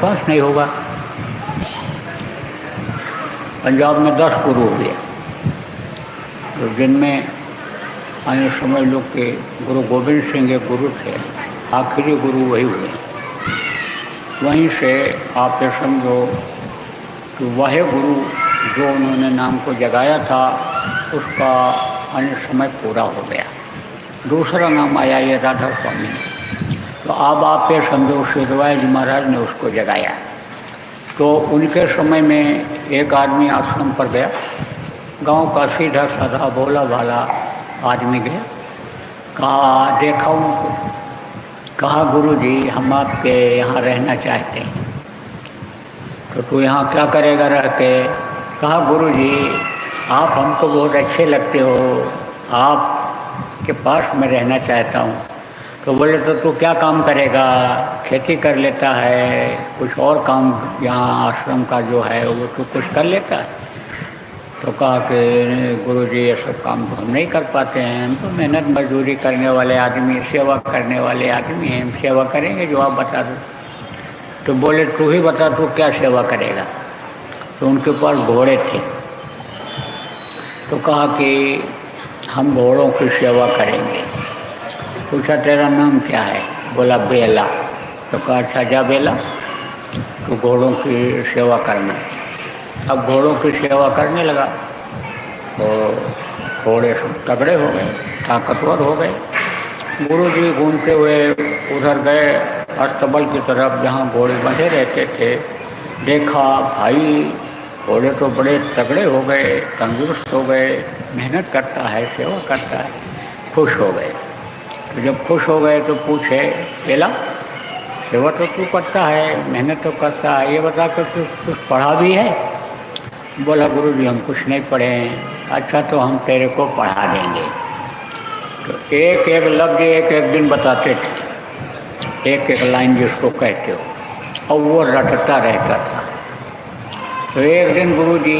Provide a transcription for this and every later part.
पास नहीं होगा। पंजाब में 10 गुरु हुए, तो जिनमें आने समझ लो कि गुरु गोविंद सिंह एक गुरु थे, आखिरी गुरु वही हुए। वहीं से आप ये समझो कि वह गुरु जो उन्होंने नाम को जगाया था उसका अन्य समय पूरा हो गया, दूसरा नाम आया ये राधा स्वामी। तो अब आप ये समझो सिद्धवाय जी महाराज ने उसको जगाया। तो उनके समय में एक आदमी आश्रम पर गया, गांव का सीधा साधा भोला भाला आदमी गया, कहा देखा उनको, कहा गुरु जी हम आपके यहाँ रहना चाहते हैं। तो तू यहाँ क्या करेगा रह के? कहा गुरु जी आप हमको बहुत अच्छे लगते हो, आपके पास मैं रहना चाहता हूँ। तो बोले तो तू क्या काम करेगा? खेती कर लेता है, कुछ और काम यहाँ आश्रम का जो है वो तो कुछ कर लेता है। तो कहा कि गुरुजी ये सब काम तो हम नहीं कर पाते हैं, हम तो मेहनत मजदूरी करने वाले आदमी, सेवा करने वाले आदमी हैं, हम सेवा करेंगे जो आप बता दो। तो बोले तू ही बता तू क्या सेवा करेगा? तो उनके पास घोड़े थे, तो कहा कि हम घोड़ों की सेवा करेंगे। पूछा तेरा नाम क्या है? बोला बेला। तो कहा अच्छा जा बेला, तो घोड़ों की सेवा करना। अब घोड़ों की सेवा करने लगा तो घोड़े तगड़े हो गए, ताकतवर हो गए। गुरुजी घूमते हुए उधर गए अस्तबल की तरफ जहाँ घोड़े बंधे रहते थे, देखा भाई घोड़े तो बड़े तगड़े हो गए, तंदुरुस्त हो गए, मेहनत करता है, सेवा करता है, खुश हो गए। तो जब खुश हो गए तो पूछे बेला सेवा तो तू करता है, मेहनत तो करता है, ये बता कर तू कुछ पढ़ा भी है? बोला गुरु जी हम कुछ नहीं पढ़े हैं। अच्छा तो हम तेरे को पढ़ा देंगे। तो एक एक लफ्ज़ एक एक दिन बताते थे, एक एक लाइन जिसको कहते हो, और वो रटता रहता था। तो एक दिन गुरु जी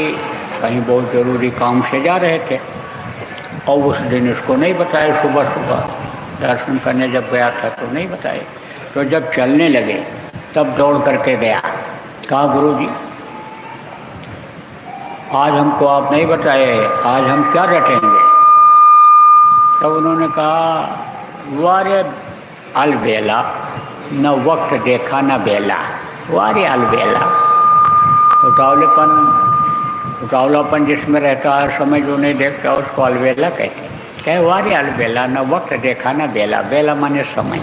कहीं बहुत ज़रूरी काम से जा रहे थे और उस दिन इसको नहीं बताए, सुबह सुबह दर्शन करने जब गया था तो नहीं बताए। तो जब चलने लगे तब दौड़ करके गया, कहा गुरु जी आज हमको आप नहीं बताए, आज हम क्या रटेंगे? तब उन्होंने कहा वारे अलबेला, न वक्त देखा न बेला, वारे अलबेला। उतावलापन जिसमें रहता है, समय जो नहीं देखता उसको अलबेला कहते हैं। कहे वारे अलबेला, न वक्त देखा न बेला। बेला माने समय,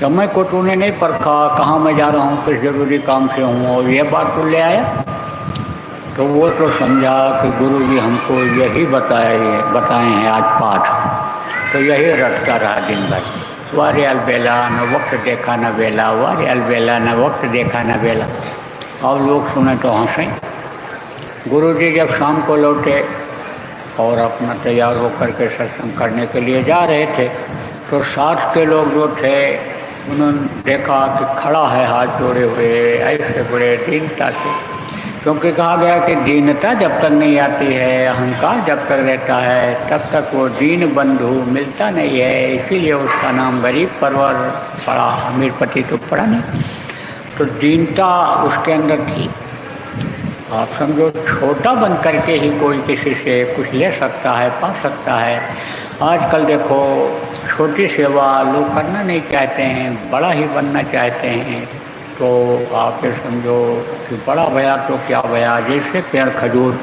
समय को तूने नहीं परखा, कहाँ मैं जा रहा हूँ, किस जरूरी काम से हूँ, और ये बात तू ले आया। तो वो तो समझा कि गुरु जी हमको यही बताए हैं आज पाठ, तो यही रटता रहा दिन भर, वारे अलबेला न वक्त देखा न बेला, वारे अलबेला न वक्त देखा न बेला। और लोग सुने तो हंसे। गुरु जी जब शाम को लौटे और अपना तैयार होकर के सत्संग करने के लिए जा रहे थे, तो साथ के लोग जो थे उन्होंने देखा कि खड़ा है हाथ जोड़े हुए ऐसे बड़े दीनता से, क्योंकि कहा गया कि दीनता जब तक नहीं आती है, अहंकार जब तक रहता है, तब तक वो दीन बंधु मिलता नहीं है। इसीलिए उसका नाम गरीब परवर पड़ा, अमीरपति तो पड़ा नहीं। तो दीनता उसके अंदर थी। आप समझो छोटा बन करके ही कोई किसी से कुछ ले सकता है, पा सकता है। आजकल देखो छोटी सेवा लोग करना नहीं चाहते हैं, बड़ा ही बनना चाहते हैं। तो आप ये समझो कि बड़ा भया तो क्या भया, जैसे पेड़ खजूर,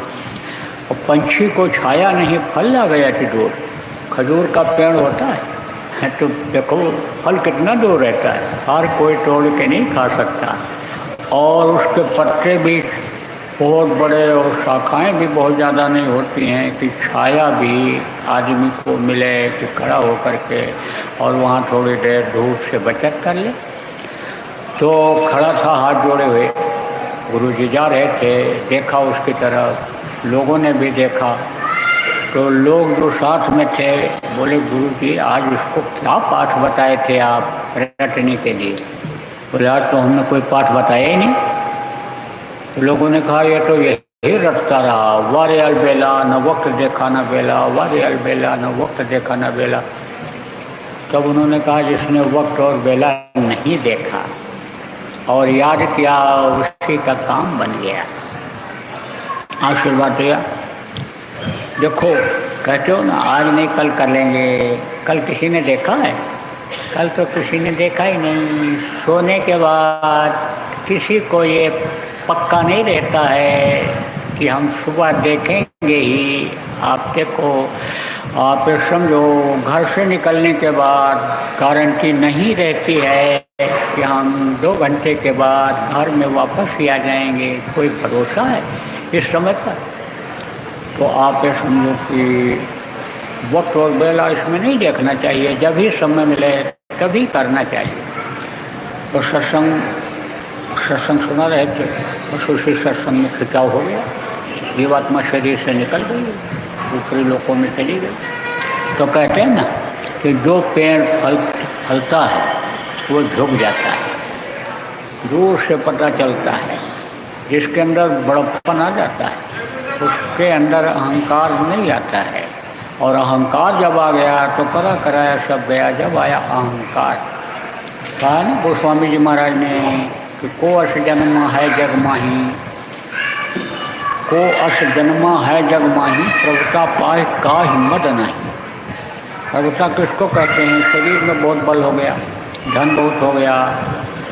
और पंछी को छाया नहीं फल ला गया थी दूर। खजूर का पेड़ होता है तो देखो फल कितना दूर रहता है, हर कोई तोड़ के नहीं खा सकता, और उसके पत्ते भी बहुत बड़े और शाखाएं भी बहुत ज़्यादा नहीं होती हैं कि छाया भी आदमी को मिले कि खड़ा हो करके और वहाँ थोड़ी देर धूप से बचत कर ले। तो खड़ा था हाथ जोड़े हुए, गुरुजी जा रहे थे, देखा उसकी तरफ, लोगों ने भी देखा। तो लोग जो साथ में थे बोले गुरुजी आज इसको क्या पाठ बताए थे आप रटने के लिए? बोले आज तो हमने कोई पाठ बताया ही नहीं। तो लोगों ने कहा ये तो यही रटता रहा, वारे अलबेला न वक्त देखा न बेला, वारे अलबेला न वक्त देखा न बेला। तब उन्होंने कहा जिसने वक्त और बेला नहीं देखा और याद किया, उसी का काम बन गया, आशीर्वाद दिया। देखो कहते हो ना, आज नहीं कल कर लेंगे, कल किसी ने देखा है? कल तो किसी ने देखा ही नहीं। सोने के बाद किसी को ये पक्का नहीं रहता है कि हम सुबह देखेंगे ही। आप देखो, आप समझो, घर से निकलने के बाद गारंटी नहीं रहती है कि हम 2 घंटे के बाद घर में वापस ही आ जाएंगे। कोई भरोसा है इस समय पर? तो आप ये समझो कि वक्त और बेला इसमें नहीं देखना चाहिए, जब भी समय मिले तभी करना चाहिए। तो सत्संग सुना रहे थे, बस उसी सत्संग में खिंचाव हो गया, जीवात्मा शरीर से निकल गई, ऊपरी लोकों में चली गई। तो कहते हैं ना कि जो पेड़ फलता है वो झुक जाता है, दूर से पता चलता है। जिसके अंदर बड़प्पन आ जाता है उसके अंदर अहंकार नहीं आता है, और अहंकार जब आ गया तो कराया सब गया। जब आया अहंकार, कहा ना गोस्वामी जी महाराज ने कि को अस जन्मा है जग माही, को अस जन्मा है जग माही, प्रभुता पाए का हिम्मत नहीं। प्रभुता किसको कहते हैं? शरीर में बहुत बल हो गया, धन बहुत हो गया,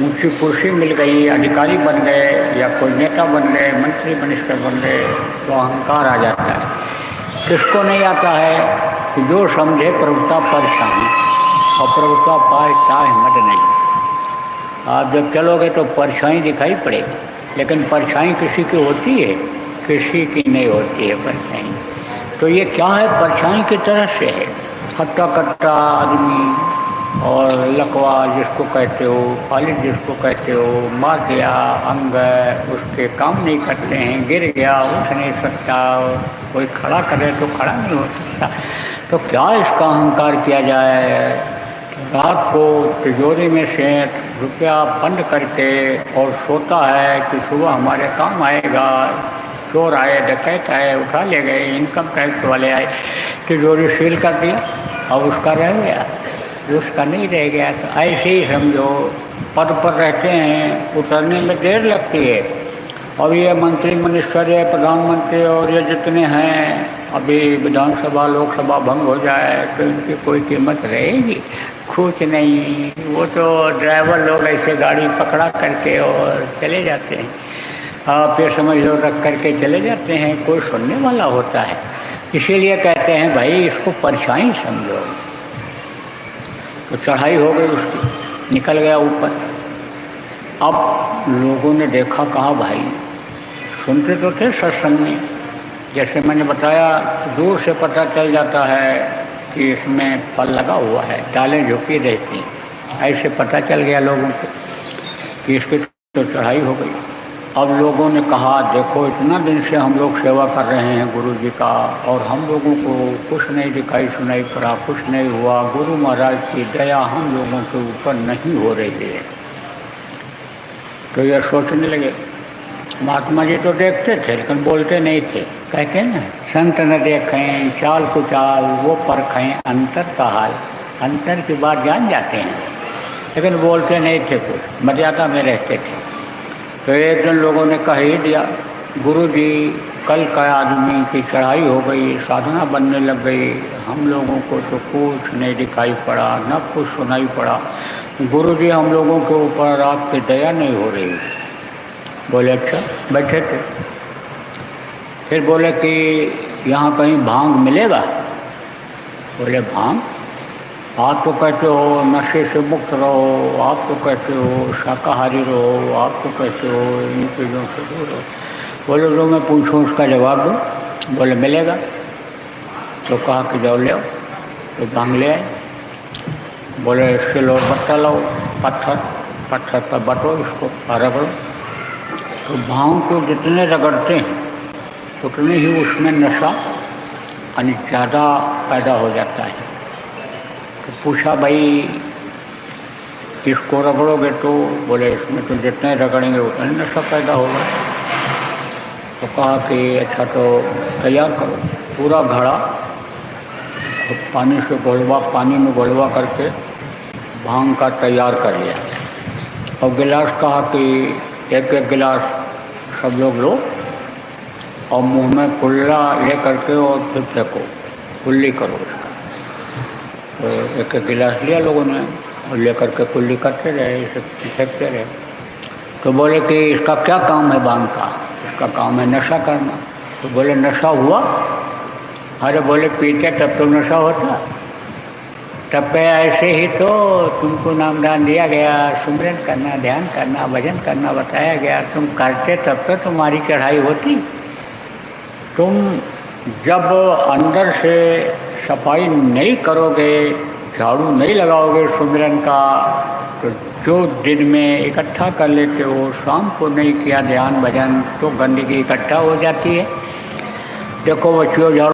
ऊंची कुर्सी मिल गई, अधिकारी बन गए या कोई नेता बन गए, मंत्री मिनिस्टर बन गए, तो अहंकार आ जाता है। किसको नहीं आता है? कि जो समझे प्रभुता परछाई, और प्रभुता पाए का हिम्मत नहीं। आप जब चलोगे तो परछाई दिखाई पड़ेगी, लेकिन परछाई किसी की होती है? किसी की नहीं होती है परछाई। तो ये क्या है? परछाई की तरह से है, हट्टा कट्टा आदमी और लकवा जिसको कहते हो, खालिद जिसको कहते हो, मार दिया, अंग उसके काम नहीं करते हैं, गिर गया, उठ नहीं सकता, कोई खड़ा करे तो खड़ा नहीं हो सकता। तो क्या इसका अहंकार किया जाए? रात को तिजोरी में से रुपया बंद करके और सोता है कि सुबह हमारे काम आएगा, चोर आए, डकैत आए, उठा ले गए, इनकम टैक्स वाले आए, तिजोरी सील कर दिया, अब उसका रह गया, उसका नहीं रह गया। तो ऐसे ही समझो, पद पर रहते हैं, उतरने में देर लगती है। अब ये मंत्री मिनिस्टर है, प्रधानमंत्री और ये जितने हैं, अभी विधानसभा लोकसभा भंग हो जाए तो इनकी कोई कीमत रहेगी? कुछ नहीं। वो तो ड्राइवर लोग ऐसे गाड़ी पकड़ा करके और चले जाते हैं, आप ये समझ लो रख करके चले जाते हैं, कोई सुनने वाला होता है? इसीलिए कहते हैं भाई इसको परछाई समझो। तो चढ़ाई हो गई उसकी, निकल गया ऊपर। अब लोगों ने देखा, कहा भाई सुनते तो थे सत्संग में, जैसे मैंने बताया दूर से पता चल जाता है कि इसमें फल लगा हुआ है, डालें झुकी रहती हैं, ऐसे पता चल गया लोगों को कि इसकी तो चढ़ाई हो गई। अब लोगों ने कहा देखो इतना दिन से हम लोग सेवा कर रहे हैं गुरु जी का, और हम लोगों को कुछ नहीं दिखाई सुनाई पड़ा, कुछ नहीं हुआ, गुरु महाराज की दया हम लोगों के ऊपर नहीं हो रही है। तो यह सोचने लगे, महात्मा जी तो देखते थे लेकिन बोलते नहीं थे। कहते हैं ना, संत न देखें चाल कुचाल, वो परखें अंतर का हाल। अंतर की बात जान जाते हैं लेकिन बोलते नहीं थे, कुछ मर्यादा में रहते थे। तो एक दिन लोगों ने कह ही दिया, गुरु जी कल का आदमी की चढ़ाई हो गई, साधना बनने लग गई, हम लोगों को तो कुछ नहीं दिखाई पड़ा, न कुछ सुनाई पड़ा। गुरु जी हम लोगों के ऊपर आपकी दया नहीं हो रही। बोले अच्छा, बैठे थे। फिर बोले कि यहाँ कहीं भांग मिलेगा? बोले भांग? आप तो कहते हो नशे से मुक्त रहो, आप तो कहते हो शाकाहारी रहो, आप तो कहते हो इन चीज़ों से दूर रहो। बोले जो मैं पूछूं उसका जवाब दो। बोले मिलेगा। तो कहा कि जाओ ले आओ। तो भांग ले आए। बोले इसके लो बट्टा लाओ, पत्थर पर बटो, इसको रगड़ो। तो भांग को जितने रगड़ते हैं उतने ही उसमें नशा यानी ज़्यादा पैदा हो जाता है। तो पूछा भाई इसको रगड़ोगे तो? बोले इसमें तो जितने रगड़ेंगे उतना नशा पैदा होगा। तो कहा कि अच्छा तो तैयार करो, पूरा घड़ा पानी में घोलवा करके भांग का तैयार कर लिया। और गिलास कहा कि एक एक गिलास सब लोग लो और मुंह में कुल्ला ले करके और फिर फेंको, कुल्ली करो इसका। तो एक एक गिलास लिया लोगों ने और ले करके कुल्ली करते रहे, इसे फेंकते रहे। तो बोले कि इसका क्या काम है बांग का? इसका काम है नशा करना। तो बोले नशा हुआ? अरे बोले पीते तब तो नशा होता। तब कहे ऐसे ही तो तुमको नामदान दिया गया, सुमिरन करना, ध्यान करना, भजन करना बताया गया, तुम करते तब तो तुम्हारी चढ़ाई होती। तुम जब अंदर से सफाई नहीं करोगे, झाड़ू नहीं लगाओगे सुमिरन का, तो जो दिन में इकट्ठा कर लेते हो, शाम को नहीं किया ध्यान भजन, तो गंदगी इकट्ठा हो जाती है। देखो बच्चियों, झाड़ू